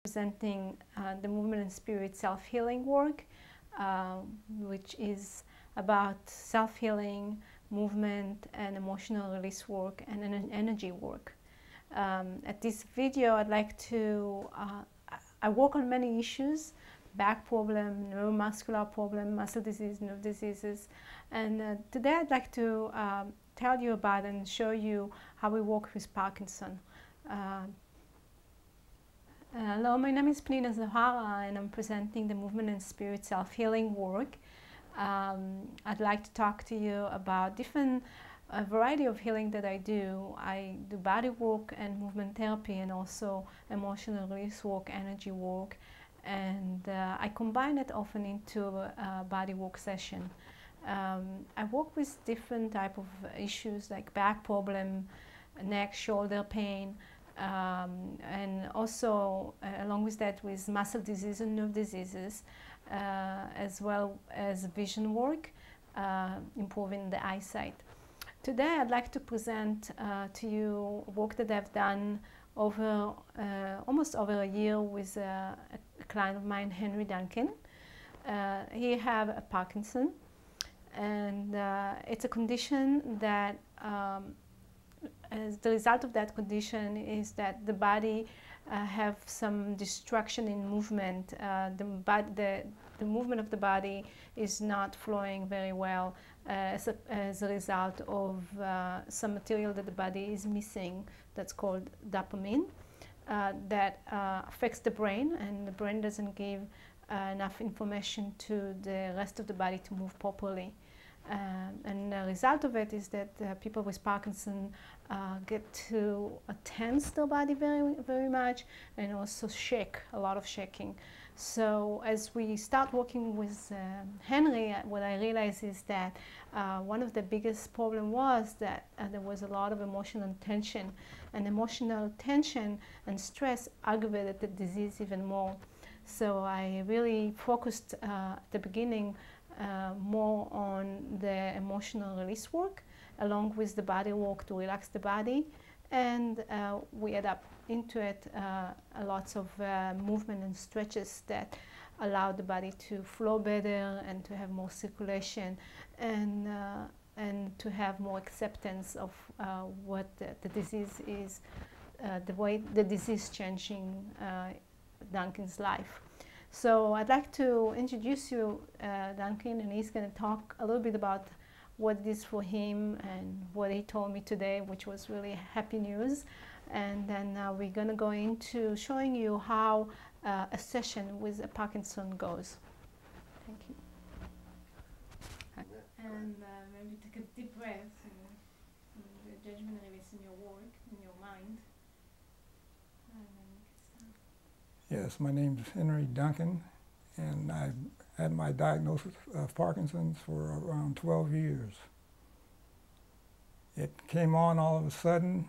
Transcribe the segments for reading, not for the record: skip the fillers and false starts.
presenting the movement and spirit self-healing work, which is about self-healing, movement and emotional release work and energy work. At this video, I'd like to, I work on many issues: back problem, neuromuscular problem, muscle disease, nerve diseases, and today I'd like to tell you about and show you how we work with Parkinson. Hello, my name is Pnina and I'm presenting the movement and spirit self-healing work. I'd like to talk to you about a variety of healing that I do. I do body work and movement therapy, and also emotional release work, energy work, and I combine it often into a body work session. I work with different type of issues like back problem, neck, shoulder pain, and also along with that with muscle disease and nerve diseases, as well as vision work, improving the eyesight. Today I'd like to present to you work that I've done over almost over a year with a client of mine, Henry Duncan. He have a Parkinson, and it's a condition that as the result of that condition is that the body have some destruction in movement. The movement of the body is not flowing very well as a result of some material that the body is missing that's called dopamine, that affects the brain, and the brain doesn't give enough information to the rest of the body to move properly. And the result of it is that people with Parkinson get to tense their body very, very much, and also shake, a lot of shaking. So as we start working with Henry, what I realized is that one of the biggest problem was that there was a lot of emotional tension, and emotional tension and stress aggravated the disease even more. So I really focused at the beginning more on the emotional release work along with the body work to relax the body, and we add up into it lots of movement and stretches that allow the body to flow better and to have more circulation, and to have more acceptance of what the disease is, the way the disease changing Duncan's life. So I'd like to introduce you Duncan, and he's going to talk a little bit about what it is for him and what he told me today, which was really happy news. And then we're going to go into showing you how a session with a Parkinson goes. Thank you. And maybe take a deep breath, and the judgment release in your work, in your mind. Yes, my name is Henry Duncan, and I had my diagnosis of Parkinson's for around 12 years. It came on all of a sudden,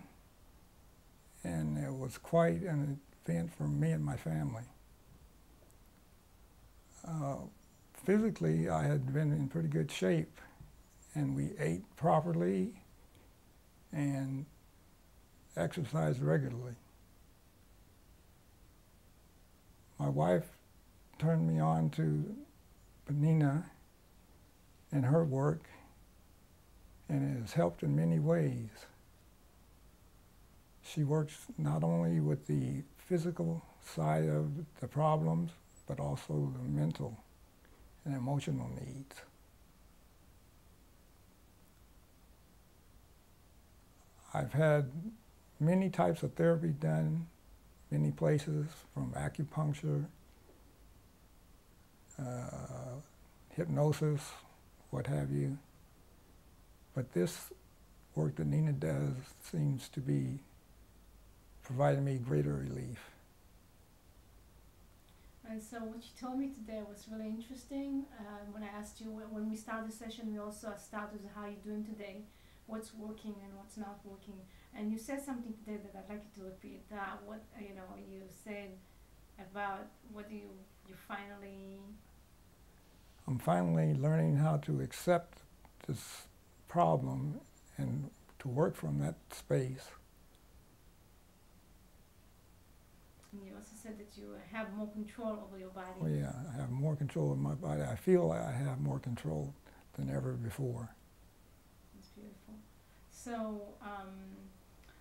and it was quite an event for me and my family. Physically, I had been in pretty good shape, and we ate properly and exercised regularly. My wife turned me on to Pnina and her work, and it has helped in many ways. She works not only with the physical side of the problems, but also the mental and emotional needs. I've had many types of therapy done, many places, from acupuncture, hypnosis, what have you. But this work that Pnina does seems to be providing me greater relief. And so what you told me today was really interesting. When I asked you, when we started the session, we also started with how you're doing today, what's working and what's not working. And you said something today that I'd like you to repeat. What you said about what you finally. I'm finally learning how to accept this problem and to work from that space. And you also said that you have more control over your body. Oh yeah, I have more control of my body. I feel like I have more control than ever before. That's beautiful. So,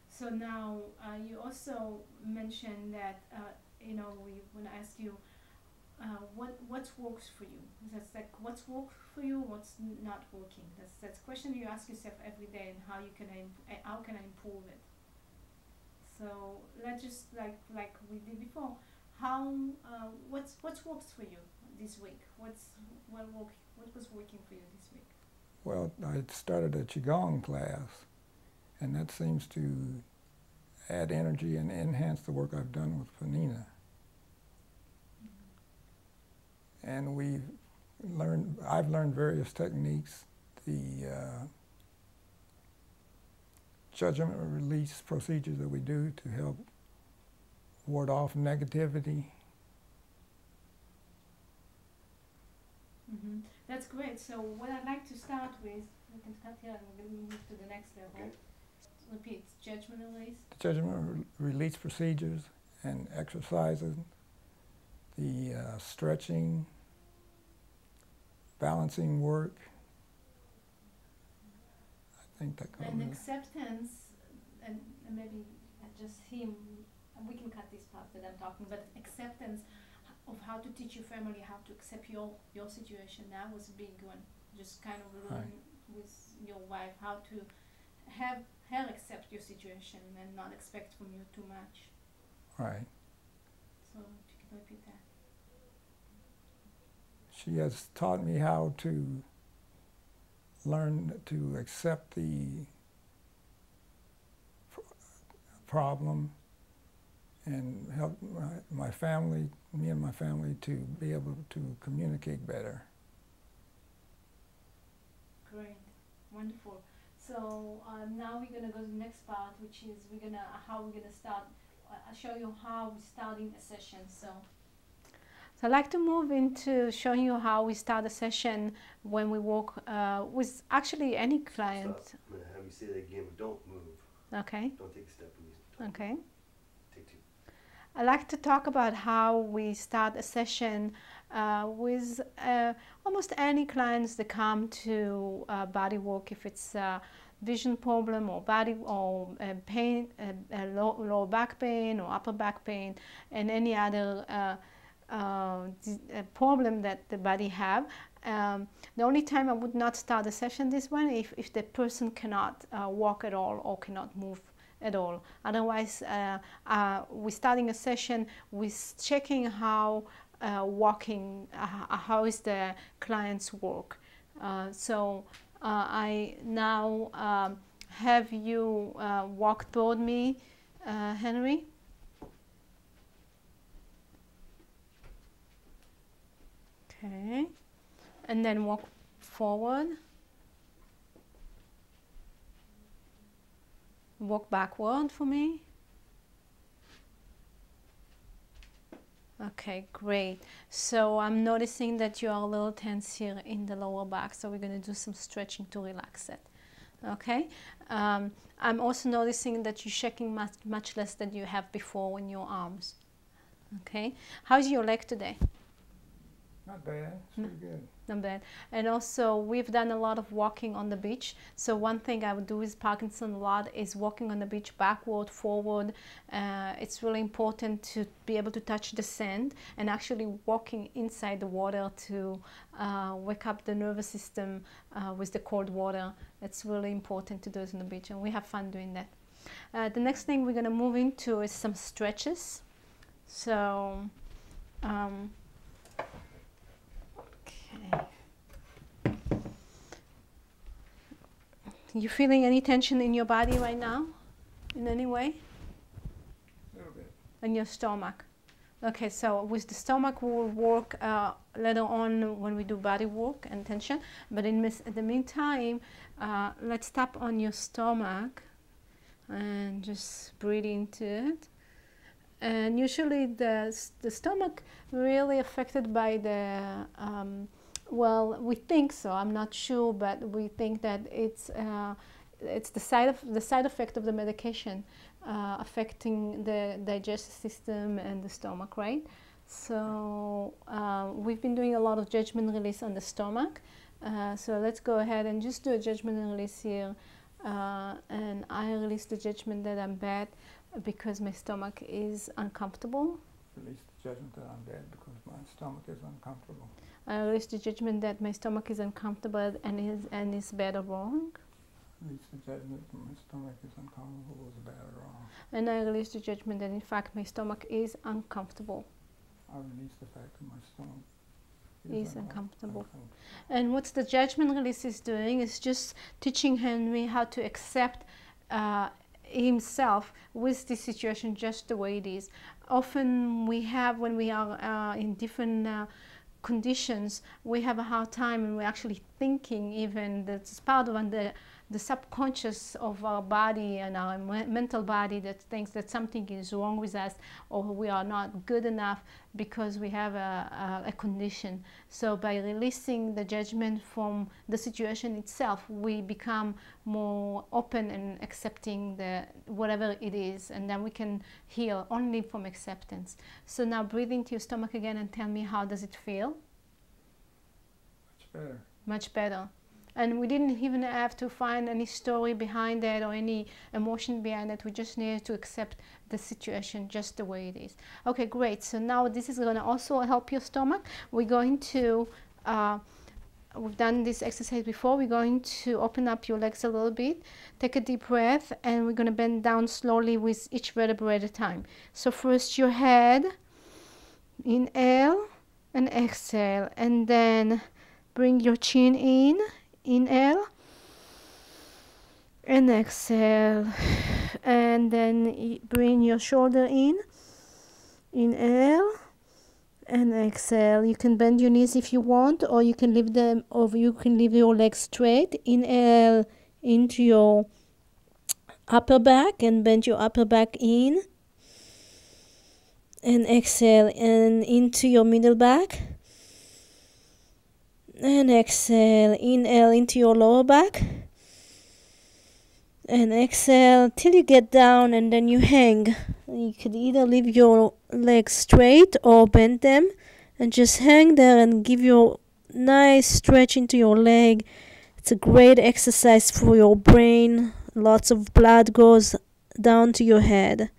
so now you also mentioned that you know, when I asked you what works for you, that's like what's worked for you, what's not working. That's a question you ask yourself every day, and how can I improve it. So let's just like we did before. How what's works for you this week? What was working for you this week? Well, I started a Qigong class, and that seems to add energy and enhance the work I've done with Pnina. And I've learned various techniques, the judgment release procedures that we do to help ward off negativity. Mm-hmm. That's great. So what I'd like to start with, we can start here and we're going to move to the next level. Okay. Repeat, judgment release. The judgment release procedures and exercises, the stretching, balancing work. I think that covers And it. acceptance, and maybe just him, we can cut this part that I'm talking, but acceptance of how to teach your family how to accept your situation now was a big one. Just kind of learn with your wife how to have her accept your situation and not expect from you too much. Right. So if you can repeat that. She has taught me how to learn to accept the problem and help my family, me and my family, to be able to communicate better. Great, wonderful. So now we're gonna go to the next part, which is how we're gonna start. I'll show you how we're starting a session. So I'd like to move into showing you how we start a session when we work with actually any client. Stop. I'm going to have you say that again, but don't move. Okay. Don't take a step, please. Okay. Take two. I'd like to talk about how we start a session with almost any clients that come to body work, if it's a vision problem or body or pain, lower back pain or upper back pain, and any other problem that the body have. The only time I would not start a session this one if the person cannot walk at all or cannot move at all. Otherwise, we're starting a session with checking how walking, how is the client's work. So I now have you walk toward me, Henry. Okay, and then walk forward. Walk backward for me. Okay, great. So I'm noticing that you are a little tense here in the lower back, so we're going to do some stretching to relax it. Okay. I'm also noticing that you're shaking much less than you have before in your arms. Okay. How's your leg today? Not bad. It's pretty good. Not bad. And also, we've done a lot of walking on the beach. So one thing I would do with Parkinson a lot is walking on the beach backward, forward. It's really important to be able to touch the sand and actually walking inside the water to wake up the nervous system with the cold water. It's really important to do it on the beach, and we have fun doing that. The next thing we're going to move into is some stretches. So you feeling any tension in your body right now, in any way? A little bit. In your stomach. Okay, so with the stomach we will work later on when we do body work and tension. But in the meantime, let's tap on your stomach and just breathe into it. And usually the stomach really affected by the well, we think so. I'm not sure, but we think that it's the side effect of the medication. affecting the digestive system and the stomach, right? So we've been doing a lot of judgment release on the stomach. So let's go ahead and just do a judgment release here. And I release the judgment that I'm bad because my stomach is uncomfortable. Release the judgment that I'm bad because my stomach is uncomfortable. I release the judgment that my stomach is uncomfortable and is bad or wrong. Release the judgment that my stomach is uncomfortable is bad or wrong. And I release the judgment that in fact my stomach is uncomfortable. I release the fact that my stomach is uncomfortable. And what the judgment release is doing is just teaching Henry how to accept himself with this situation just the way it is. Often we have, when we are in different conditions, we have a hard time, and we're actually thinking even that's part of the subconscious of our body and our mental body that thinks that something is wrong with us or we are not good enough because we have a condition. So by releasing the judgment from the situation itself, we become more open and accepting whatever it is, and then we can heal only from acceptance. So now breathe into your stomach again and tell me, how does it feel? Much better. Much better. And we didn't even have to find any story behind that or any emotion behind it. We just needed to accept the situation just the way it is. Okay, great. So now this is going to also help your stomach. We're going to, we've done this exercise before. We're going to open up your legs a little bit. Take a deep breath, and we're going to bend down slowly with each vertebra at a time. So first your head, inhale and exhale, and then bring your chin in. Inhale and exhale, and then bring your shoulder in. Inhale and exhale. You can bend your knees if you want, or you can leave them, or you can leave your legs straight. Inhale into your upper back and bend your upper back in, and exhale and into your middle back. And exhale, inhale into your lower back, and exhale till you get down, and then you hang. You could either leave your legs straight or bend them and just hang there and give your nice stretch into your leg. It's a great exercise for your brain. Lots of blood goes down to your head.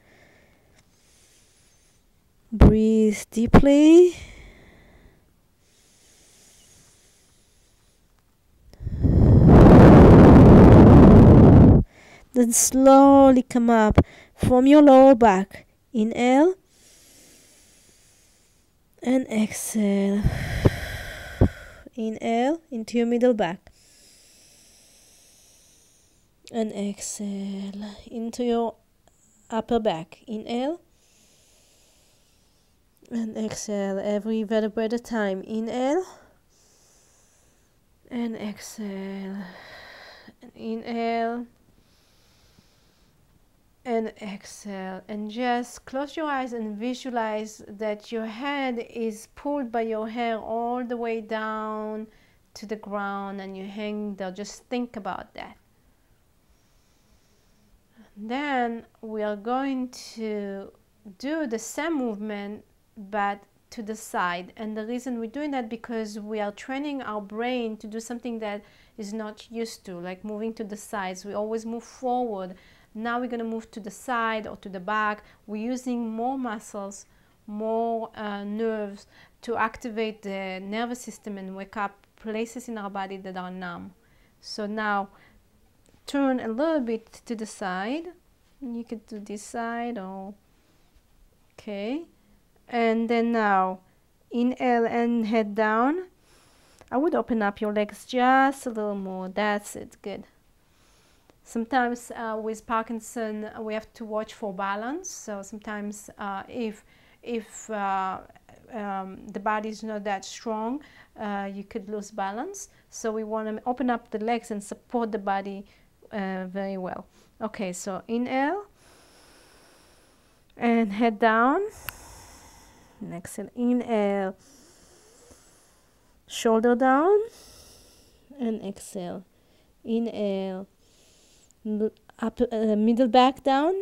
Breathe deeply. Then slowly come up from your lower back. Inhale and exhale. Inhale into your middle back. And exhale into your upper back. Inhale and exhale every vertebra at a time. Inhale and exhale. And inhale and exhale, and just close your eyes and visualize that your head is pulled by your hair all the way down to the ground, and you hang there. Just think about that. Then we are going to do the same movement but to the side, and the reason we're doing that because we are training our brain to do something that is not used to, like moving to the sides. We always move forward. Now we're going to move to the side or to the back. We're using more muscles, more nerves to activate the nervous system and wake up places in our body that are numb. So now turn a little bit to the side. You could do this side or okay. And then now inhale and head down. I would open up your legs just a little more. That's it. Good. Sometimes with Parkinson, we have to watch for balance. So sometimes if the body is not that strong, you could lose balance. So we want to open up the legs and support the body very well. Okay, so inhale and head down. And exhale, inhale, shoulder down, and exhale, inhale, up, middle back down,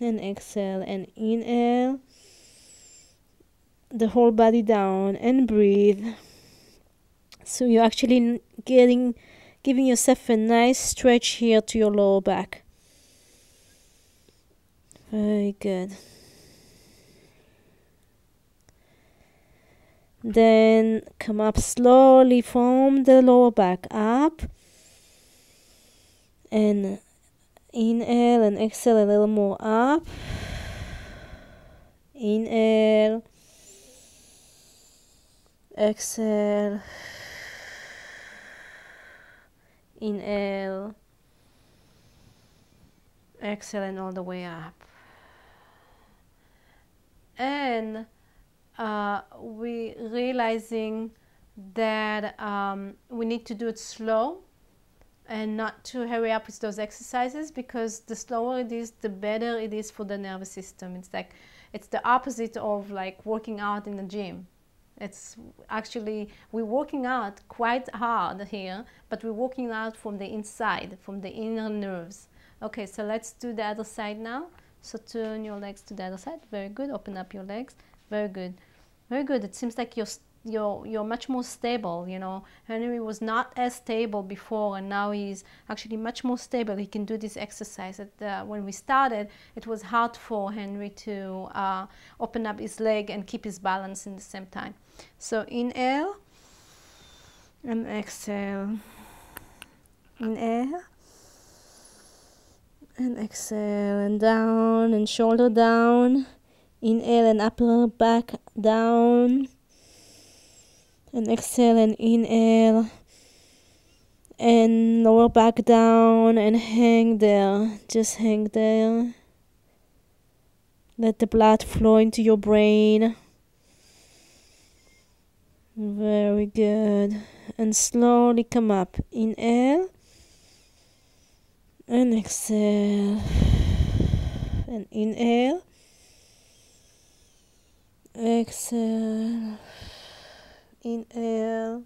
and exhale, and inhale the whole body down, and breathe. So you're actually giving yourself a nice stretch here to your lower back. Very good. Then come up slowly from the lower back up, and inhale and exhale a little more up. Inhale, exhale, inhale, exhale, and all the way up. And we realizing that we need to do it slow and not to hurry up with those exercises, because the slower it is, the better it is for the nervous system. It's like, it's the opposite of like working out in the gym. It's actually, we're working out quite hard here, but we're working out from the inside, from the inner nerves. Okay, so let's do the other side now. So turn your legs to the other side. Very good. Open up your legs. Very good. Very good. It seems like you're much more stable. You know, Henry was not as stable before, and now he's actually much more stable. He can do this exercise. When we started, it was hard for Henry to open up his leg and keep his balance in the same time. So inhale and exhale. Inhale and exhale, and down, and shoulder down. Inhale and upper back down, and exhale and inhale, and lower back down, and hang there. Just hang there. Let the blood flow into your brain. Very good. And slowly come up. Inhale and exhale, and inhale, exhale, inhale,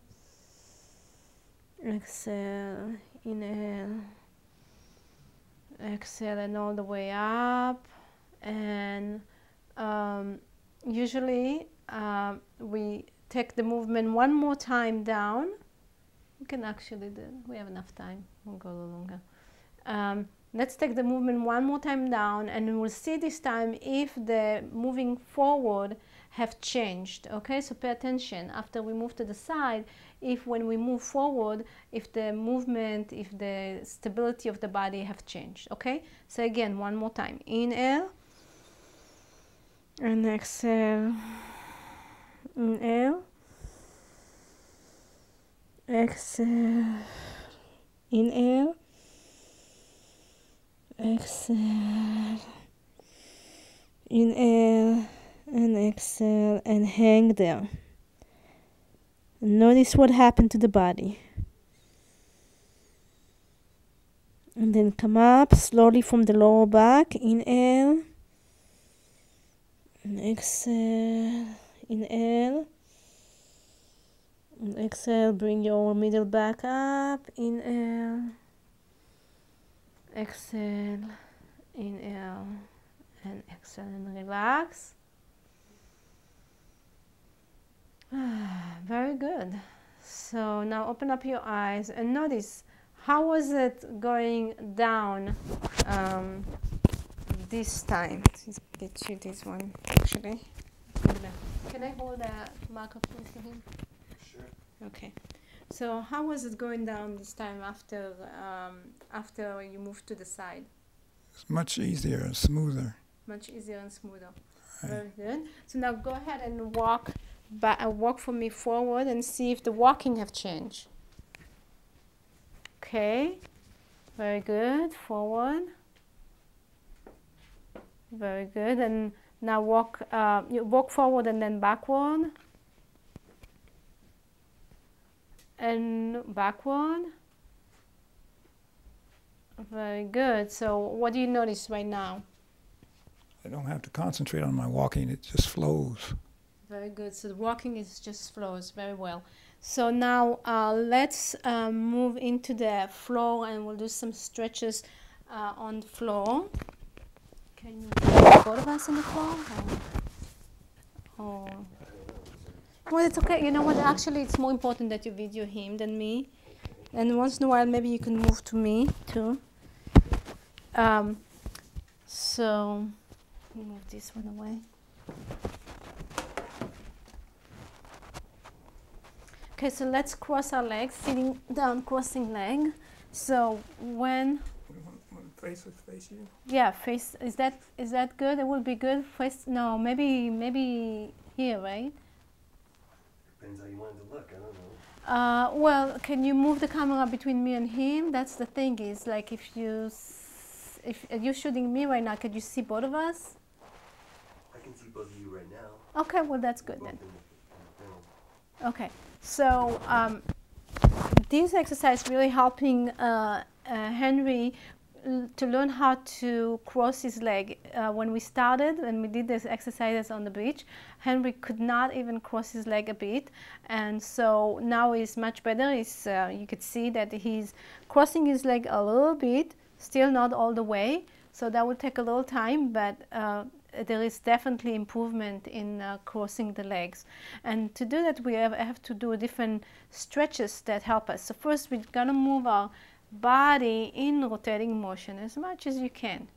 exhale, inhale, exhale, and all the way up. And usually we take the movement one more time down. We can actually do, we have enough time, we'll go a little longer. Let's take the movement one more time down, and we'll see this time if the moving forward have changed. Okay, so pay attention after we move to the side, if when we move forward, if the movement, if the stability of the body have changed. Okay, so again, one more time. Inhale and exhale. Inhale, exhale, inhale, exhale, inhale, and exhale, and hang there. Notice what happened to the body. And then come up slowly from the lower back. Inhale, and exhale, inhale, and exhale. Bring your middle back up. Inhale, exhale, inhale, and exhale, and relax. Very good. So now open up your eyes and notice, how was it going down this time? Let's get you this one actually. Can I hold the microphone to him? Sure. Okay. So how was it going down this time after after you moved to the side? It's much easier and smoother. Much easier and smoother. Right. Very good. So now go ahead and walk for me forward and see if the walking have changed. Okay. Very good. Forward. Very good. And now you walk forward and then backward. And backward. Very good. So what do you notice right now? I don't have to concentrate on my walking, it just flows. Very good. So the walking is just flows very well. So now let's move into the floor, and we'll do some stretches on the floor. Can you put both of us on the floor? Or well, it's okay. You know what? Actually, it's more important that you video him than me. And once in a while, maybe you can move to me too. So move this one away. Okay, so let's cross our legs, sitting down, crossing leg. So when Face you. yeah, face is that good? It will be good. Face no, maybe here, right? Depends how you want it to look. I don't know. Well, can you move the camera between me and him? That's the thing. Is like if you're shooting me right now, could you see both of us? I can see both of you right now. Okay, well that's good Both then. in the Okay, so this exercise really helping Henry to learn how to cross his leg. When we started and we did these exercises on the beach, Henry could not even cross his leg a bit, and so now he's much better. You could see that he's crossing his leg a little bit, still not all the way, so that will take a little time, but there is definitely improvement in crossing the legs. And to do that, we have to do different stretches that help us. So first we're gonna move our body in rotating motion as much as you can,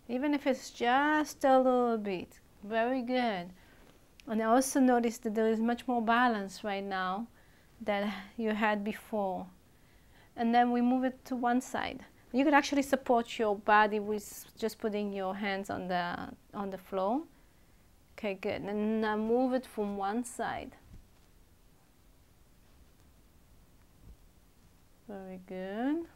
even if it's just a little bit. Very good. And I also notice that there is much more balance right now than you had before. And then we move it to one side. You can actually support your body with just putting your hands on the floor. Okay, good. And now move it from one side. Very good.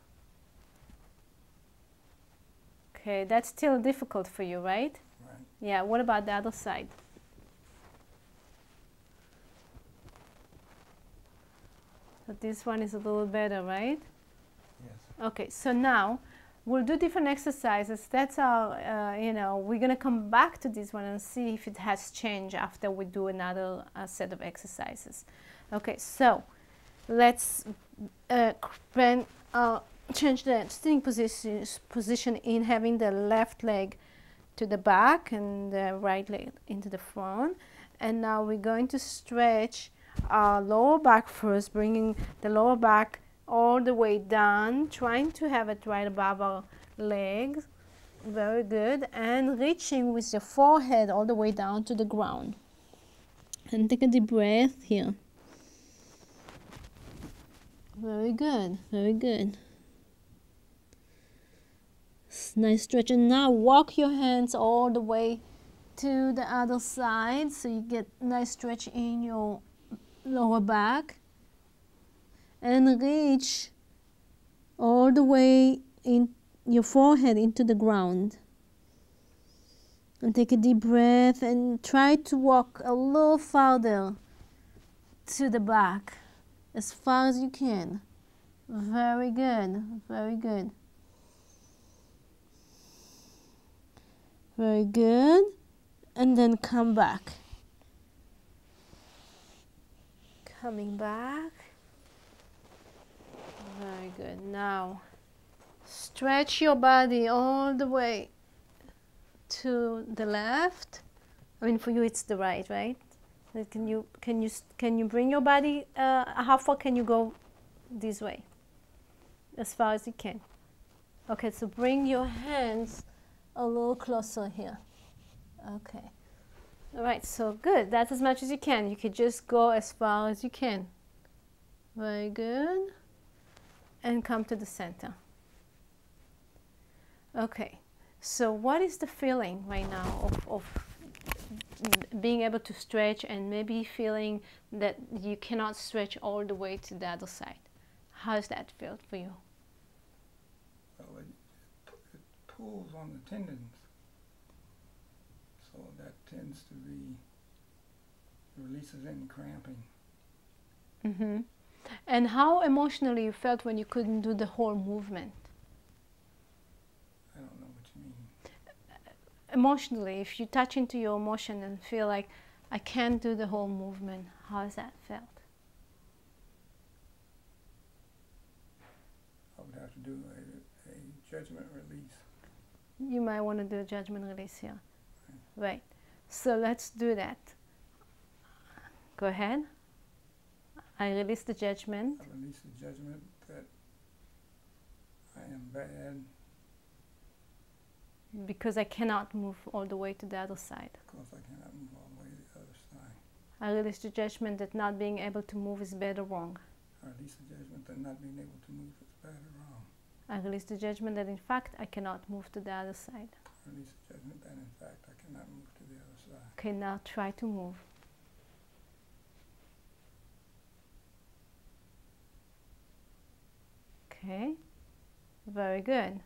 Okay, that's still difficult for you, right? Right. Yeah, what about the other side? So this one is a little better, right? Yes. Okay, so now we'll do different exercises. That's our, we're going to come back to this one and see if it has changed after we do another set of exercises. Okay, so let's change the sitting position in having the left leg to the back and the right leg into the front. And now we're going to stretch our lower back first, bringing the lower back all the way down, trying to have it right above our legs. Very good. And reaching with your forehead all the way down to the ground. And take a deep breath here. Very good, very good. Nice stretch. And now walk your hands all the way to the other side so you get nice stretch in your lower back. And reach all the way in your forehead into the ground. And take a deep breath and try to walk a little farther to the back, as far as you can. Very good, very good. Very good. And then come back. Coming back. Very good. Now, stretch your body all the way to the left. I mean, for you, it's the right, right? Can you bring your body? How far can you go this way? As far as you can. Okay, so bring your hands a little closer here. Okay. All right, so good. That's as much as you can. You could just go as far as you can. Very good. And come to the center. Okay, so what is the feeling right now of being able to stretch and maybe feeling that you cannot stretch all the way to the other side? How does that feel for you? Well, it pulls on the tendons, so that tends to be, releases any cramping. Mm-hmm. And how emotionally you felt when you couldn't do the whole movement? I don't know what you mean. Emotionally, if you touch into your emotion and feel like, I can't do the whole movement, how has that felt? I would have to do judgment release. You might want to do a judgment release here. Right. So let's do that. Go ahead. I release the judgment. I release the judgment that I am bad because I cannot move all the way to the other side. because I cannot move all the way to the other side. I release the judgment that not being able to move is bad or wrong. I release the judgment that not being able to move is bad or wrong. I release the judgment that in fact I cannot move to the other side. I release the judgment that in fact I cannot move to the other side. Okay, now try to move. Okay, very good.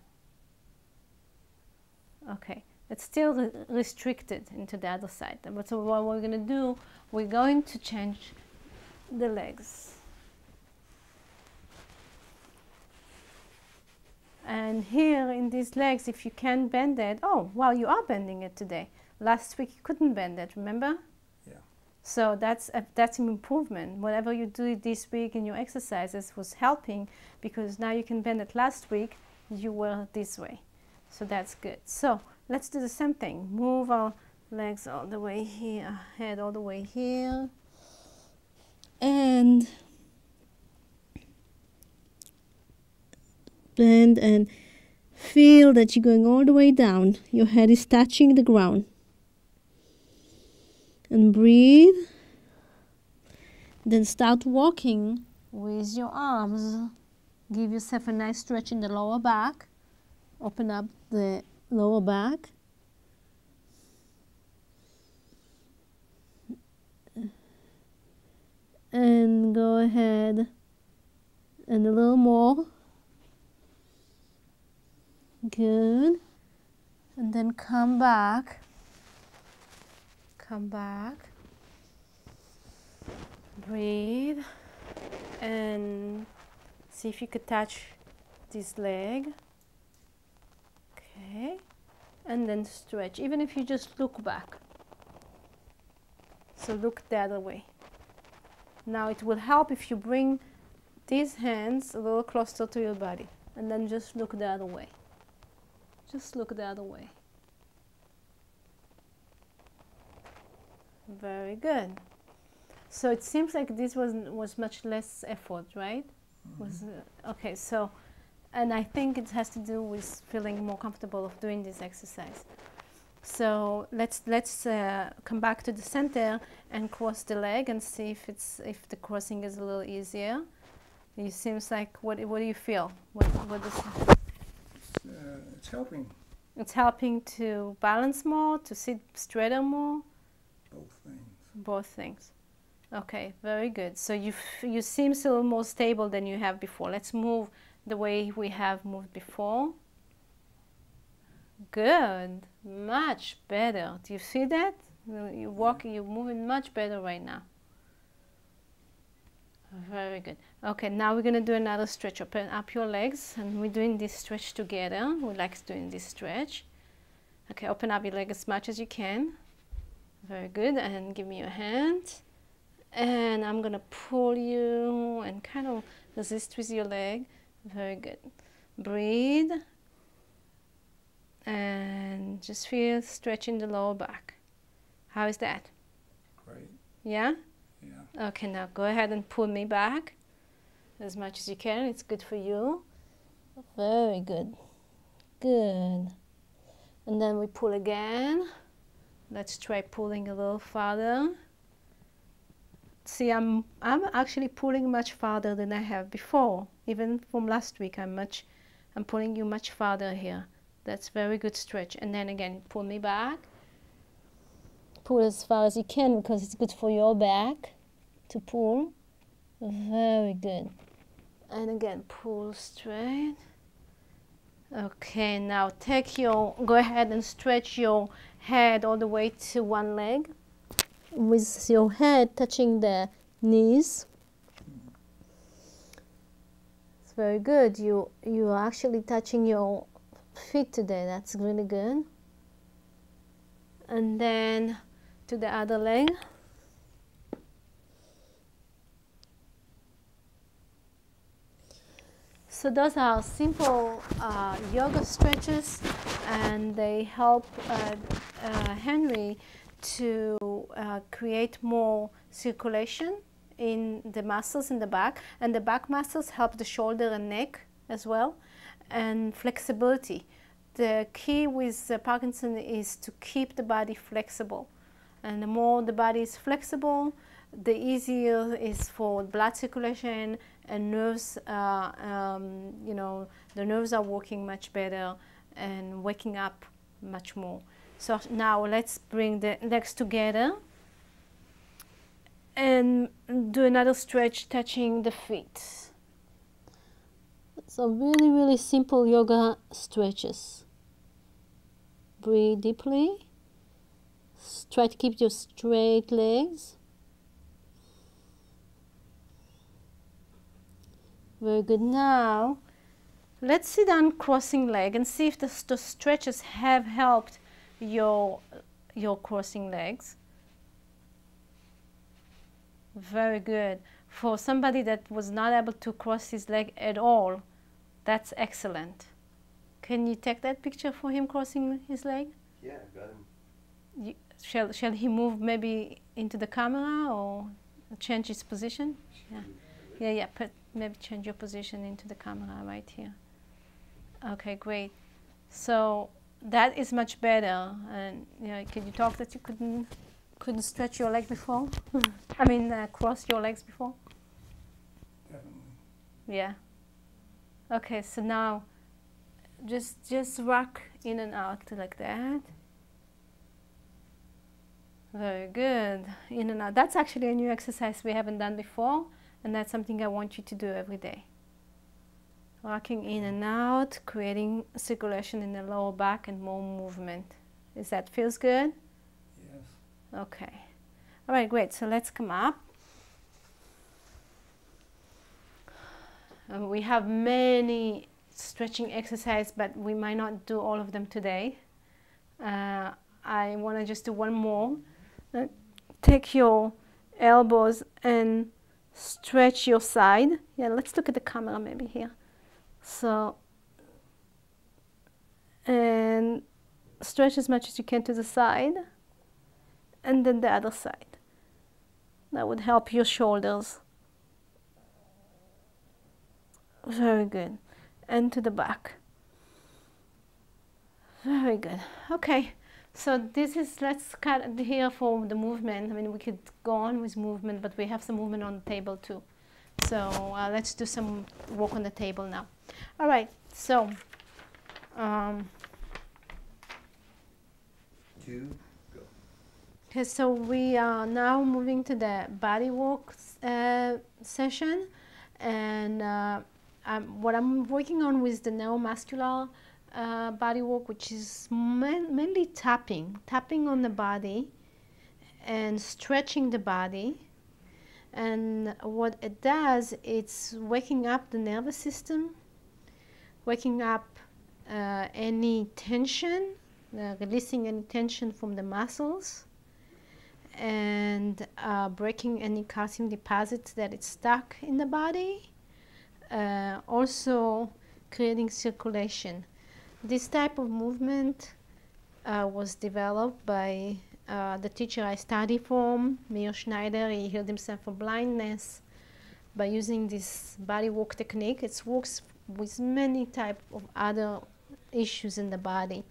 Okay, it's still restricted into the other side. But so what we're going to do, we're going to change the legs. And here in these legs, if you can bend it, oh, well, you are bending it today. Last week you couldn't bend it, remember? Yeah. So that's an improvement. Whatever you do this week in your exercises was helping because now you can bend it. Last week you were this way. So that's good. So let's do the same thing. Move our legs all the way here, head all the way here. And bend and feel that you're going all the way down. Your head is touching the ground. And breathe. Then start walking with your arms. Give yourself a nice stretch in the lower back. Open up the lower back. And go ahead and a little more. Good. And then come back. Come back. Breathe. And see if you could touch this leg. Okay. And then stretch, even if you just look back. So look the other way. Now it will help if you bring these hands a little closer to your body. And then just look the other way. Just look the other way. Very good. So it seems like this was much less effort, right? Mm-hmm. Okay, so, and I think it has to do with feeling more comfortable of doing this exercise. So let's come back to the center and cross the leg and see if the crossing is a little easier. It seems like what do you feel? What is It's helping. It's helping to balance more, to sit straighter more. Both things. Both things. Okay, very good. So you seem so more stable than you have before. Let's move the way we have moved before. Good, much better. Do you see that? You're moving much better right now. Very good. Okay, now we're going to do another stretch. Open up your legs, and we're doing this stretch together. We like doing this stretch. Okay, open up your leg as much as you can. Very good, and give me your hand. And I'm going to pull you and kind of resist with your leg. Very good. Breathe. And just feel stretching the lower back. How is that? Great. Yeah? Yeah. Okay, now go ahead and pull me back as much as you can. It's good for you. Very good. Good. And then we pull again. Let's try pulling a little farther. See, I'm actually pulling much farther than I have before. Even from last week, I'm pulling you much farther here. That's very good stretch. And then again, pull me back. Pull as far as you can because it's good for your back to pull. Very good. And again, pull straight. Okay, now go ahead and stretch your head all the way to one leg with your head touching the knees. It's very good. You are actually touching your feet today. That's really good. And then to the other leg. So those are simple yoga stretches, and they help Henry to create more circulation in the muscles in the back, and the back muscles help the shoulder and neck as well, and flexibility. The key with Parkinson is to keep the body flexible, and the more the body is flexible, the easier is for blood circulation and nerves. You know, the nerves are working much better and waking up much more. So now let's bring the legs together and do another stretch touching the feet. So really, really simple yoga stretches. Breathe deeply. Try to keep your straight legs. Very good. Now, let's sit down crossing leg and see if the stretches have helped your crossing legs. Very good. For somebody that was not able to cross his leg at all, that's excellent. Can you take that picture for him crossing his leg? Yeah, I got him. Shall he move maybe into the camera or change his position? Yeah. Maybe change your position into the camera right here. Okay, great. So that is much better. And can you talk that you couldn't stretch your leg before? I mean, cross your legs before? Yeah. Okay, so now just rock in and out like that. Very good. In and out. That's actually a new exercise we haven't done before, and that's something I want you to do every day. Rocking in and out, creating circulation in the lower back and more movement. Is that feels good? Yes. Okay. All right, great. So let's come up. We have many stretching exercises, but we might not do all of them today. I want to just do one more. Take your elbows and stretch your side. Yeah, let's look at the camera maybe here. So, and stretch as much as you can to the side, and then the other side. That would help your shoulders. Very good. And to the back. Very good. Okay. So this is, let's cut here for the movement. I mean, we could go on with movement, but we have some movement on the table too. So let's do some work on the table now. All right, so. 2, go. Okay, so we are now moving to the body work session. And what I'm working on with the neuromuscular body work, which is mainly tapping on the body and stretching the body. And what it does, it's waking up the nervous system, waking up any tension, releasing any tension from the muscles, and breaking any calcium deposits that is stuck in the body. Also creating circulation. This type of movement was developed by the teacher I study from, Meir Schneider. He healed himself from blindness by using this body work technique. It works with many types of other issues in the body.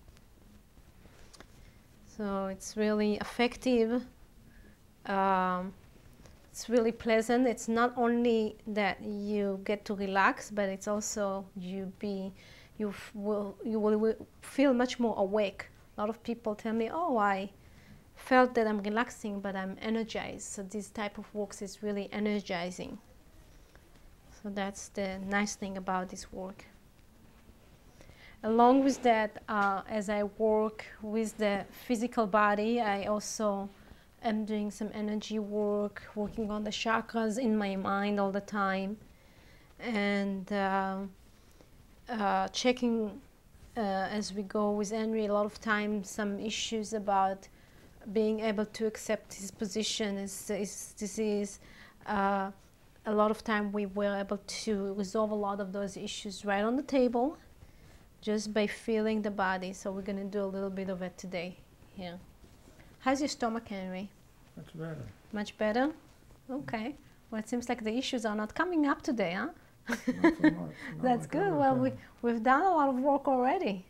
So it's really effective. It's really pleasant. It's not only that you get to relax, but it's also you will feel much more awake. A lot of people tell me, oh, I felt that I'm relaxing, but I'm energized. So this type of work is really energizing. So that's the nice thing about this work. Along with that, as I work with the physical body, I also am doing some energy work, working on the chakras in my mind all the time, and checking as we go with Henry a lot of times some issues about being able to accept his position, his disease, a lot of time we were able to resolve a lot of those issues right on the table just by feeling the body. So we're going to do a little bit of it today here. How's your stomach, Henry? Much better. Much better? Okay. Well, it seems like the issues are not coming up today, huh? Not so much. Not That's like good. other Well, times. we've done a lot of work already.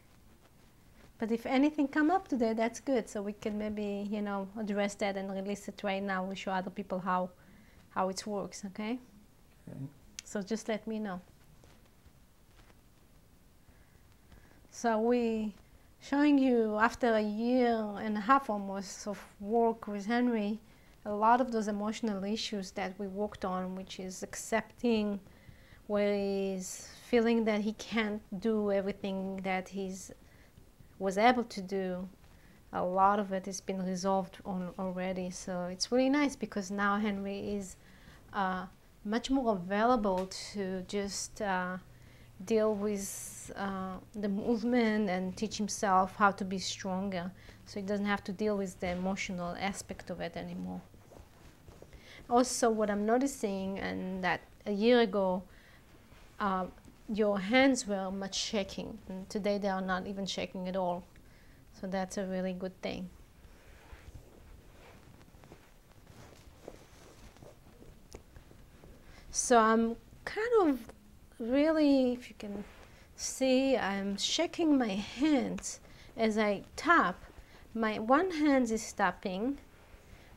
But if anything come up today, that's good. So we can maybe, you know, address that and release it right now. We show other people how it works, okay? Okay. So just let me know. So we showing you after a year and a half almost of work with Henry, a lot of those emotional issues that we worked on, which is accepting where he's feeling that he can't do everything that he's was able to do. A lot of it has been resolved on already. So it's really nice because now Henry is much more available to just deal with the movement and teach himself how to be stronger. So he doesn't have to deal with the emotional aspect of it anymore. Also, what I'm noticing, and that a year ago, your hands were much shaking, and today they are not even shaking at all. So that's a really good thing. So I'm kind of really, if you can see, I'm shaking my hands as I tap. My one hand is tapping,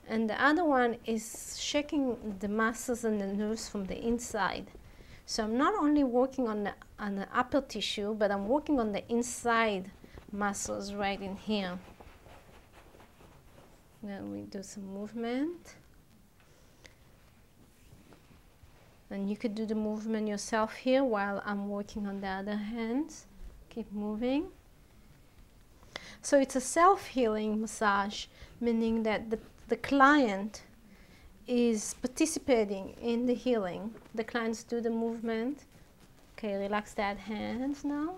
and the other one is shaking the muscles and the nerves from the inside. So I'm not only working on the upper tissue, but I'm working on the inside muscles right in here. Then we do some movement. And you could do the movement yourself here while I'm working on the other hand. Keep moving. So it's a self-healing massage, meaning that the client is participating in the healing. The clients do the movement. Okay, relax that hand now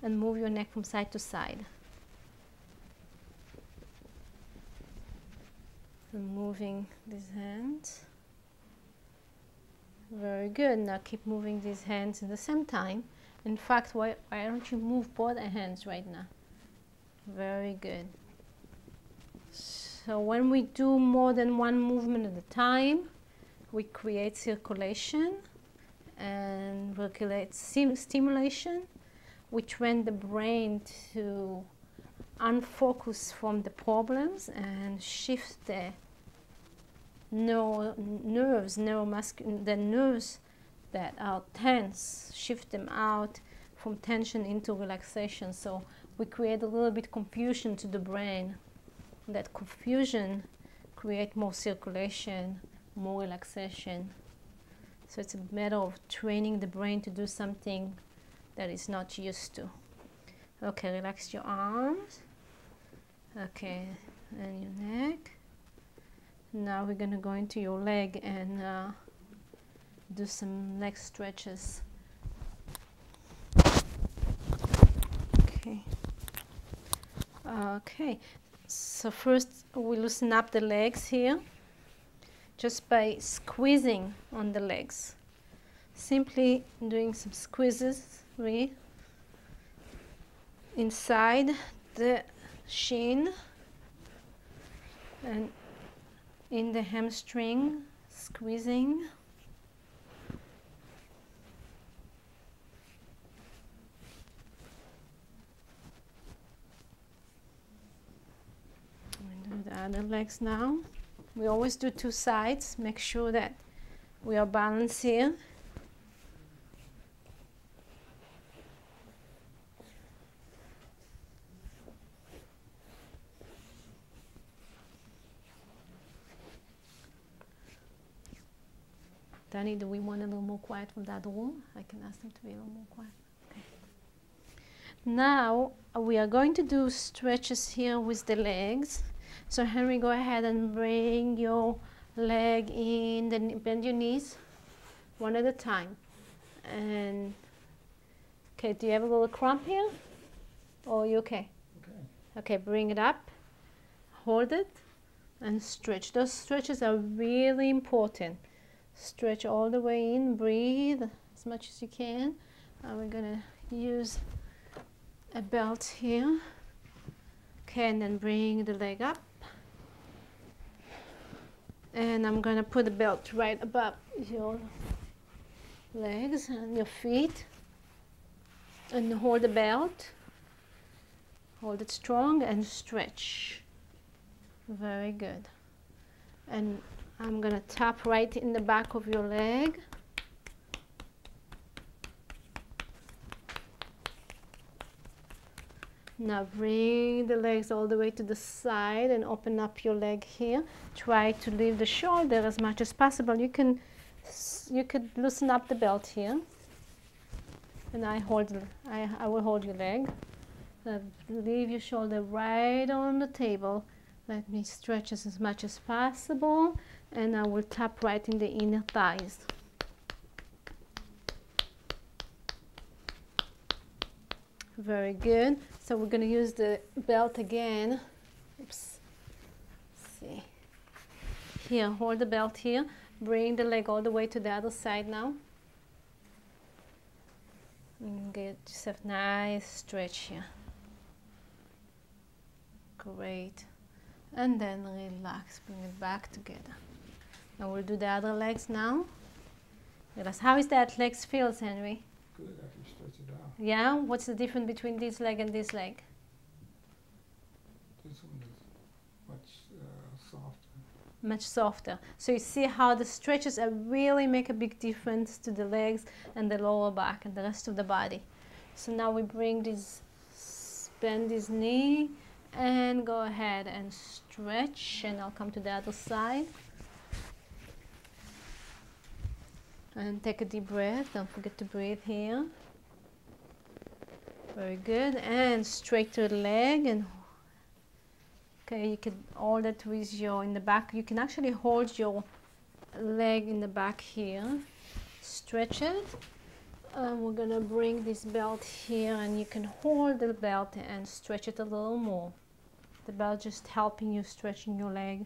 and move your neck from side to side. And moving these hands. Very good. Now keep moving these hands at the same time. In fact, why don't you move both hands right now? Very good. So when we do more than one movement at a time, we create circulation and we create stimulation, which train the brain to unfocus from the problems and shift the nerves that are tense, shift them out from tension into relaxation. So we create a little bit confusion to the brain. That confusion creates more circulation, more relaxation. So it's a matter of training the brain to do something that it's not used to. Okay, relax your arms. Okay, and your neck. Now we're going to go into your leg and do some leg stretches. Okay. Okay. So first we loosen up the legs here just by squeezing on the legs. Simply doing some squeezes inside the shin and in the hamstring, squeezing. And do the other legs now. We always do two sides. Make sure that we are balanced here. Danny, do we want a little more quiet from that room? I can ask them to be a little more quiet. Okay. Now we are going to do stretches here with the legs. So Henry, go ahead and bring your leg in, then bend your knees one at a time. And okay, do you have a little cramp here? Or are you okay? Okay. Okay, bring it up, hold it, and stretch. Those stretches are really important. Stretch all the way in, breathe as much as you can. We're gonna use a belt here. Okay, and then bring the leg up. And I'm gonna put the belt right above your legs and your feet. And hold the belt. Hold it strong and stretch. Very good. And I'm gonna tap right in the back of your leg. Now bring the legs all the way to the side and open up your leg here. Try to leave the shoulder as much as possible. You could loosen up the belt here. And I will hold your leg. Leave your shoulder right on the table. Let me stretch as much as possible, and I will tap right in the inner thighs. Very good. So we're going to use the belt again. Oops. Let's see. Here, hold the belt here. Bring the leg all the way to the other side now. And get yourself a nice stretch here. Great. And then relax, bring it back together. Now we'll do the other legs now. Relax. How is that legs feels, Henry? Good after you stretch it out. Yeah? What's the difference between this leg and this leg? This one is much softer. Much softer. So you see how the stretches really make a big difference to the legs and the lower back and the rest of the body. So now we bring this, bend this knee, and go ahead and stretch, and I'll come to the other side. And take a deep breath. Don't forget to breathe here. Very good. And straight to the leg. And okay, you can hold it with your in the back. You can actually hold your leg in the back here. Stretch it. We're gonna bring this belt here, and you can hold the belt and stretch it a little more. The belt just helping you stretching your leg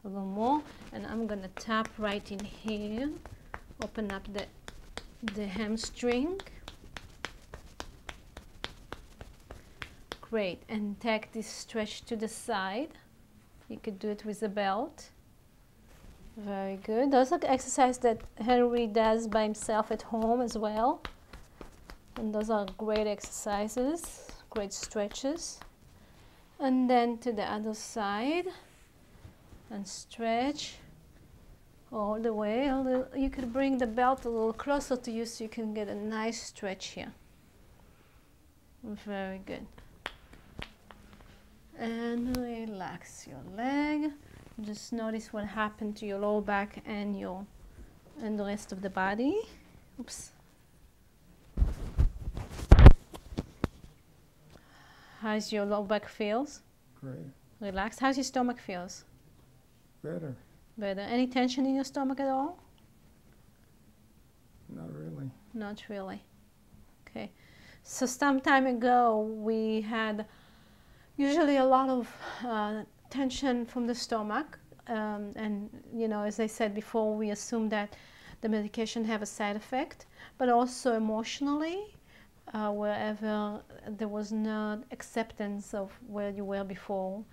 a little more. And I'm gonna tap right in here. Open up the hamstring. Great. And take this stretch to the side. You could do it with the belt. Very good. Those are exercises that Henry does by himself at home as well. And those are great exercises, great stretches. And then to the other side. And stretch all the way. You could bring the belt a little closer to you so you can get a nice stretch here. Very good. And relax your leg. Just notice what happened to your lower back and the rest of the body. Oops. How's your lower back feels? Great. Relaxed. How's your stomach feels? Better. Better. Any tension in your stomach at all? Not really. Not really. Okay. So some time ago we had usually a lot of tension from the stomach, and you know, as I said before, we assume that the medication have a side effect, but also emotionally, wherever there was not acceptance of where you were before,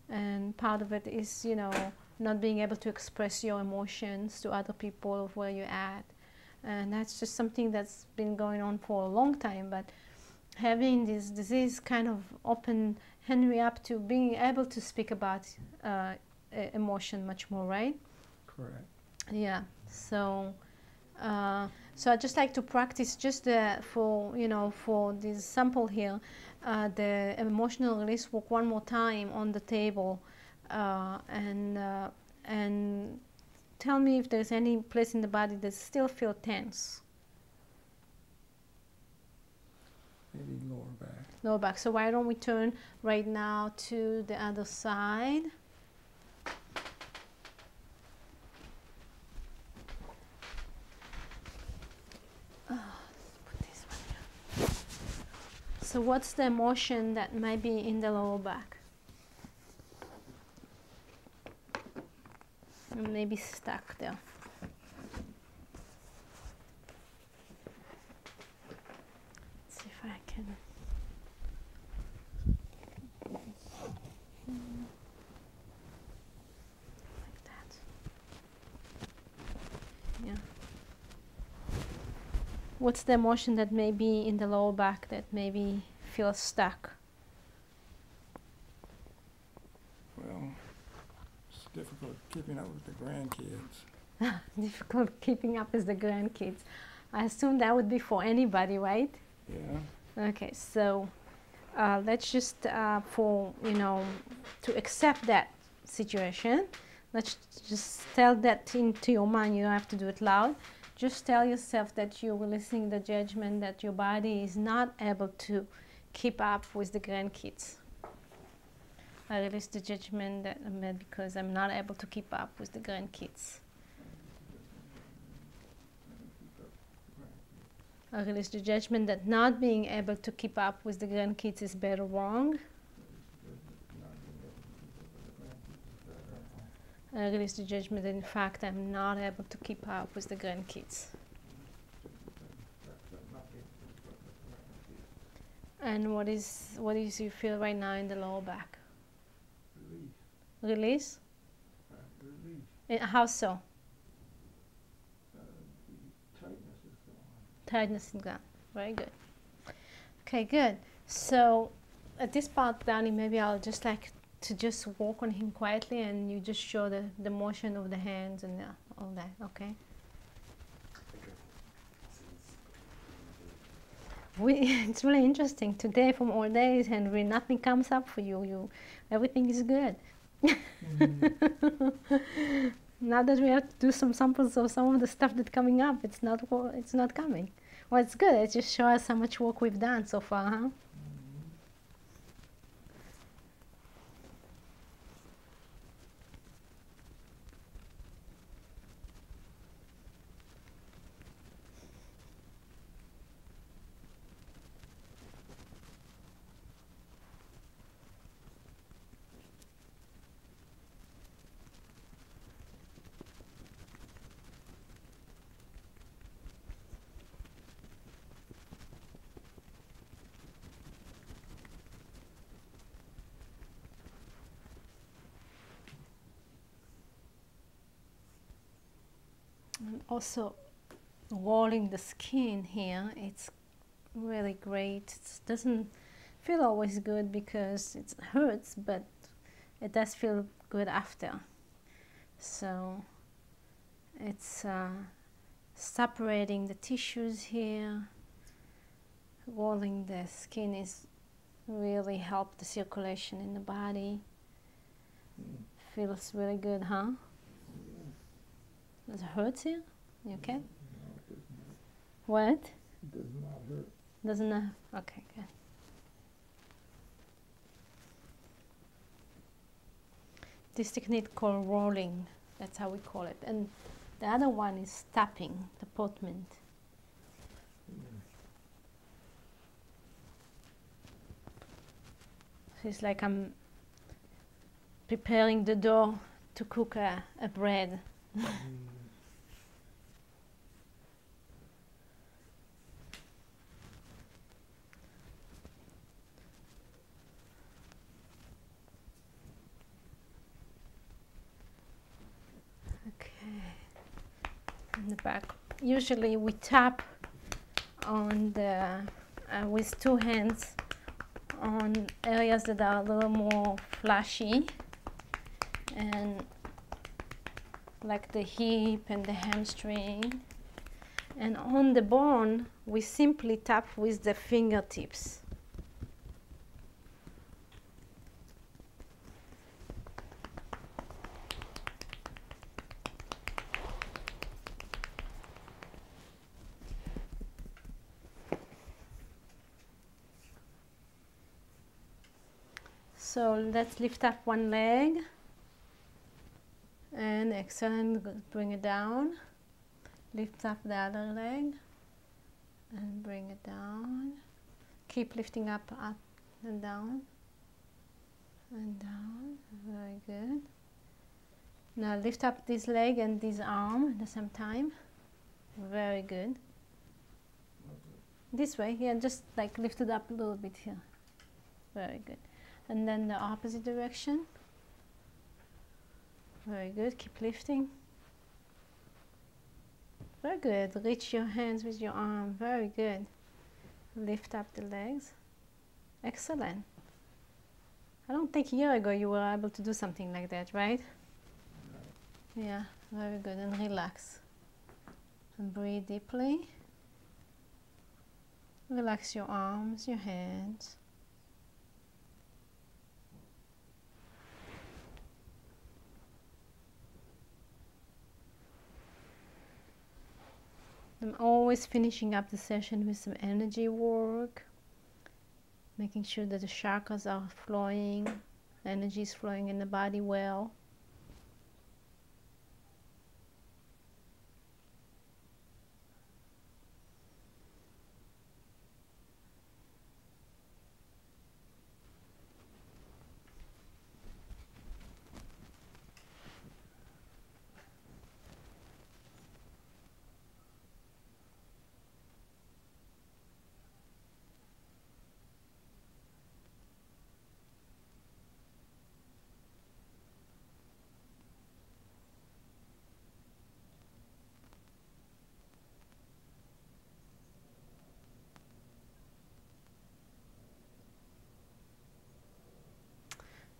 and part of it is, you know, not being able to express your emotions to other people of where you're at, and that's just something that's been going on for a long time. But having this disease kind of opened Henry up to being able to speak about emotion much more, right? Correct. Yeah. So, so I just like to practice just for this sample here, the emotional release work one more time on the table, and tell me if there's any place in the body that still feel tense. Maybe lower back. Lower back. So why don't we turn right now to the other side? Let's put this one here. So what's the emotion that might be in the lower back? Maybe stuck there. What's the emotion that may be in the lower back that maybe feels stuck? Well, it's difficult keeping up with the grandkids. Difficult keeping up with the grandkids. I assume that would be for anybody, right? Yeah. Okay, so let's just, for, you know, to accept that situation, let's just tell that into your mind. You don't have to do it loud. Just tell yourself that you're releasing the judgment that your body is not able to keep up with the grandkids. I release the judgment that I'm mad because I'm not able to keep up with the grandkids. I release the judgment that not being able to keep up with the grandkids is bad or wrong. I release the judgment that in fact I'm not able to keep up with the grandkids. And what is you feel right now in the lower back? Release. Release? Release. How so? The tightness is gone. Tightness is gone. Very good. Okay, good. So at this part, Danny, maybe I'll just like to just walk on him quietly, and you just show the motion of the hands and all that. Okay. It's really interesting today. From all days, Henry, nothing comes up for you. Everything is good. Now that we have to do some samples of some of the stuff that's coming up, it's not coming. Well, it's good. It just shows us how much work we've done so far, huh? And also rolling the skin here, it's really great. It doesn't feel always good because it hurts, but it does feel good after. So it's separating the tissues here. Rolling the skin is really help the circulation in the body. Feels really good, huh? Does it hurt here? You okay? No, it does not. What? It does not hurt. Doesn't okay, good. This technique called rolling, that's how we call it. And the other one is tapping, the portment. So it's like I'm preparing the dough to cook a bread. In the back. Usually we tap on the with two hands on areas that are a little more flashy, and like the hip and the hamstring, and on the bone we simply tap with the fingertips. So let's lift up one leg and exhale and bring it down. Lift up the other leg and bring it down. Keep lifting up and down and down. Very good. Now lift up this leg and this arm at the same time. Very good. This way, yeah, just like lift it up a little bit here. Very good. And then the opposite direction. Very good. Keep lifting. Very good. Reach your hands with your arm. Very good. Lift up the legs. Excellent. I don't think a year ago you were able to do something like that, right? Yeah, very good. And relax. And breathe deeply. Relax your arms, your hands. I'm always finishing up the session with some energy work, making sure that the chakras are flowing, energy is flowing in the body well.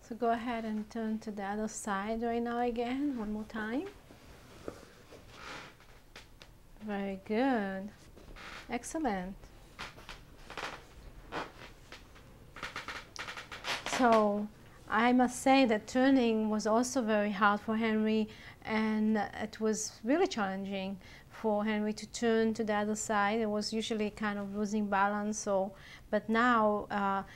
So go ahead and turn to the other side right now again, one more time. Very good. Excellent. So I must say that turning was also very hard for Henry, and it was really challenging for Henry to turn to the other side. It was usually kind of losing balance. But now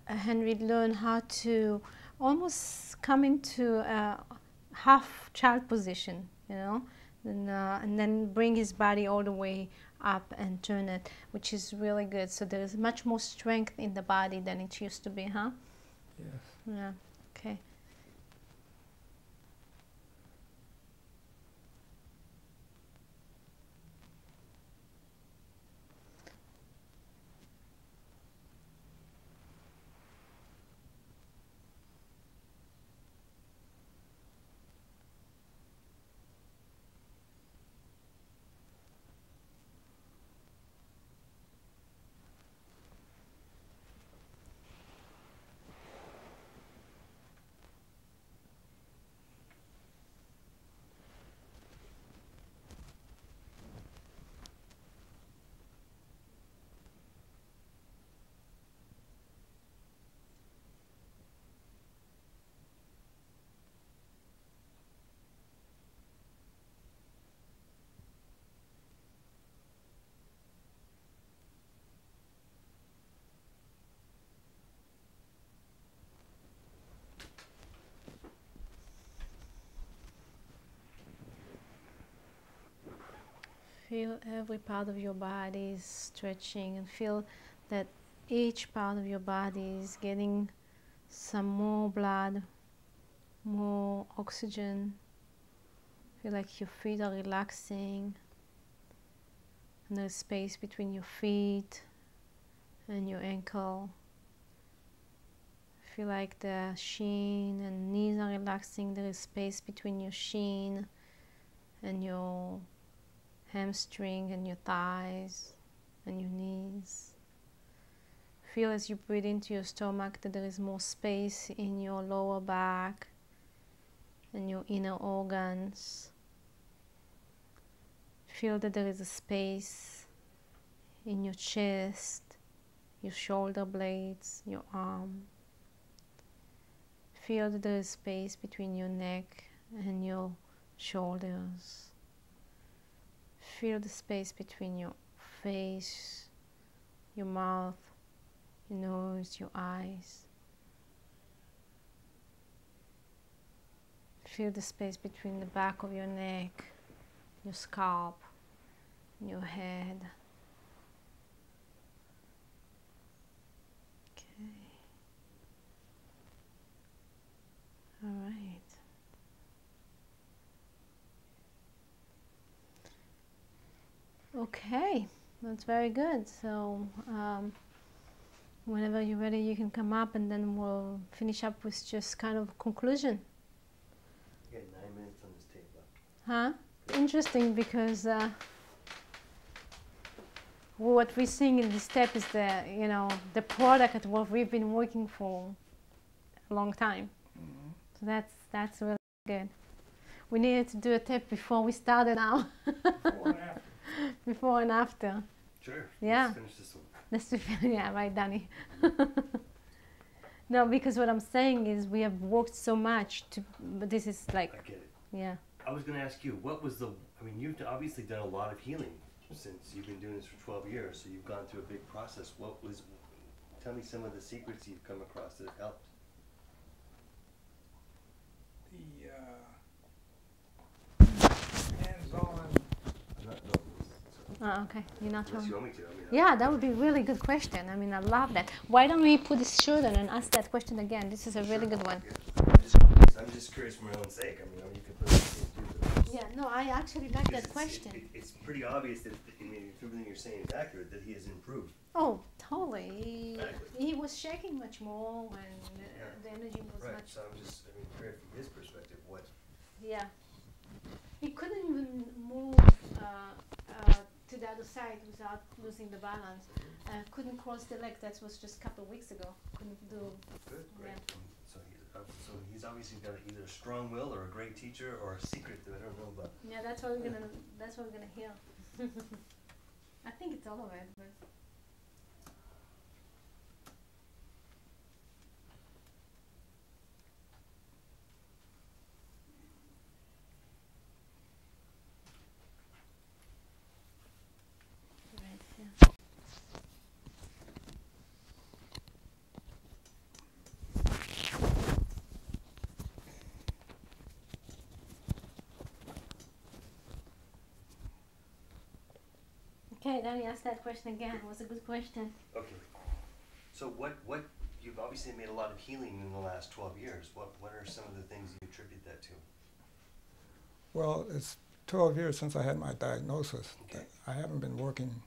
Henry learned how to almost come into a half child position, you know, and then bring his body all the way up and turn it, which is really good. So there is much more strength in the body than it used to be, huh? Yes. Yeah. Okay. Feel every part of your body is stretching, and feel that each part of your body is getting some more blood, more oxygen. Feel like your feet are relaxing, and there's space between your feet and your ankle. Feel like the shin and knees are relaxing. There is space between your shin and your hamstring and your thighs and your knees. Feel as you breathe into your stomach that there is more space in your lower back and your inner organs. Feel that there is a space in your chest, your shoulder blades, your arm. Feel that there is space between your neck and your shoulders. Feel the space between your face, your mouth, your nose, your eyes. Feel the space between the back of your neck, your scalp, and your head. Okay. All right. Okay, that's very good. So whenever you're ready, you can come up, and then we'll finish up with just kind of conclusion. You got 9 minutes on this tape left. Huh? Interesting because what we're seeing in this step is the, you know, the product of what we've been working for a long time. Mm-hmm. So that's really good. We needed to do a tape before we started now. Before and after. Before and after. Sure. Yeah. Let's finish this one. Yeah, right, Danny. No, because what I'm saying is we have worked so much to, but this is I like, get it. yeah. I was going to ask you, what was the, I mean, you've obviously done a lot of healing since you've been doing this for 12 years, so you've gone through a big process. What was, tell me some of the secrets you've come across that have helped. The hands-on. I'm not, no, Oh, okay. You're not unless sure. you want me to. I mean, Yeah, that would be a really good question. I mean, I love that. Why don't we put this shirt on and ask that question again? This is a really good one. Yeah. I'm just curious for my own sake. I mean, you could put it in too. Yeah, no, I actually like that question. It's pretty obvious that, I mean, if everything you're saying is accurate, that he has improved. Oh, totally. Exactly. He was shaking much more when the energy was Right, much. so I'm just, I mean, curious from his perspective, what, Yeah. He couldn't even move to the other side without losing the balance. Couldn't cross the leg. That was just a couple of weeks ago. Couldn't do. good, great. Yeah. So he's obviously got either a strong will or a great teacher or a secret that I don't know about. Yeah, that's what we're gonna. That's what we're gonna hear. I think it's all of it, but. Right, yeah. Okay, then you ask that question again. It was a good question. Okay. So what, you've obviously made a lot of healing in the last 12 years. What are some of the things you attribute that to? Well, it's 12 years since I had my diagnosis. Okay. I haven't been working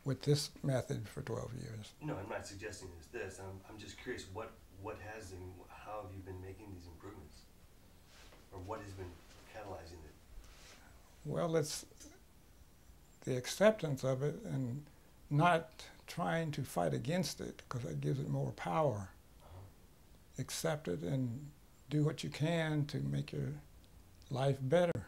with this method for 12 years. No, I'm not suggesting it's this. I'm just curious what has and how have you been making these improvements? Or what has been catalyzing it? Well, it's the acceptance of it and not trying to fight against it, because that gives it more power. Accept it and do what you can to make your life better.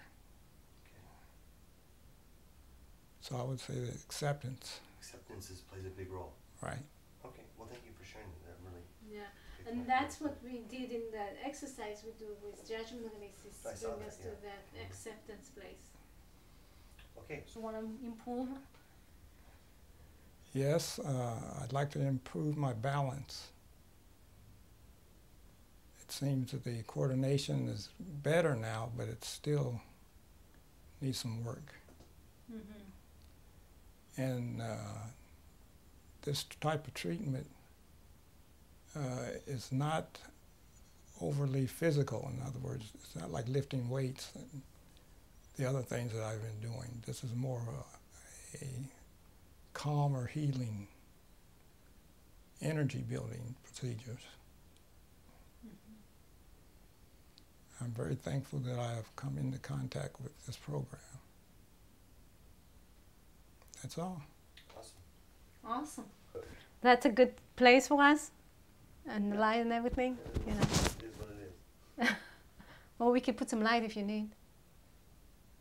So I would say the acceptance. Acceptance plays a big role. Right. Okay, well thank you for sharing that. Really. Yeah, piqued and my that's interest. what we did in that exercise we do with judgment releases, I saw bring that, us to yeah. that acceptance place. Okay, So want to improve? Yes, I'd like to improve my balance. It seems that the coordination is better now, but it still needs some work. Mm-hmm. And this type of treatment is not overly physical. In other words, it's not like lifting weights and the other things that I've been doing. This is more a calmer, healing, energy building procedures. Mm-hmm. I'm very thankful that I have come into contact with this program. That's all. awesome. Awesome. That's a good place for us, and the light and everything. You know. It is what it is. Or we could put some light if you need.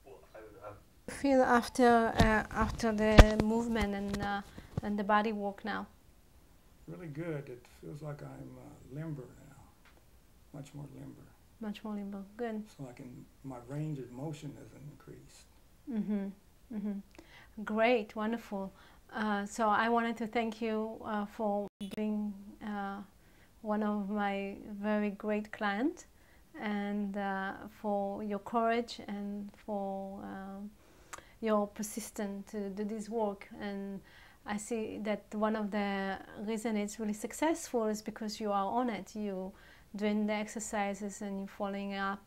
Well, I Feel after the movement and the body work now. Really good. It feels like I'm limber now, much more limber. Much more limber. Good. So my range of motion has increased. Mm-hmm. Mm-hmm. Great. Wonderful. So I wanted to thank you for being one of my very great clients, and for your courage and for your persistence to do this work. And I see that one of the reasons it's really successful is because you are on it. You doing the exercises and you following up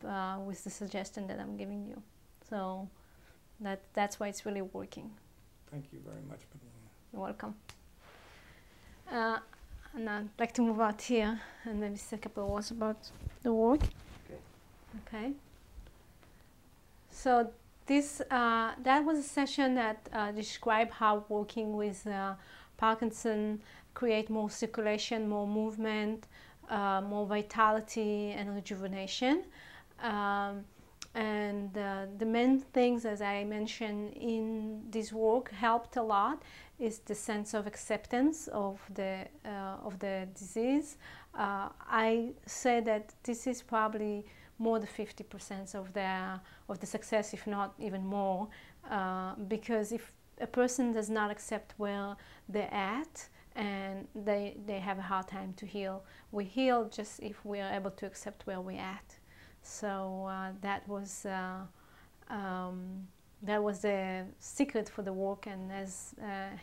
with the suggestion that I'm giving you. So that's why it's really working. Thank you very much, Pnina. You're welcome. And I'd like to move out here and maybe say a couple of words about the work. Okay. Okay. So that was a session that described how working with Parkinson create more circulation, more movement, more vitality and rejuvenation. And the main things, as I mentioned in this work, helped a lot is the sense of acceptance of the disease. I say that this is probably more than 50% of the success, if not even more, because if a person does not accept where they're at, and they have a hard time to heal. We heal just if we are able to accept where we're at. So that was the secret for the work, and as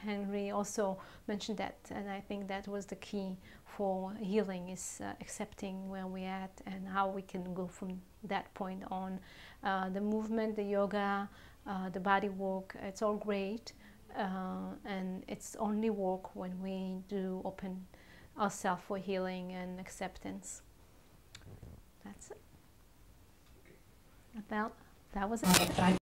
Henry also mentioned that, and I think that was the key for healing, is accepting where we're at and how we can go from that point on. The movement, the yoga, the body work, it's all great, and it's only work when we do open ourselves for healing and acceptance. That's it. About that was it.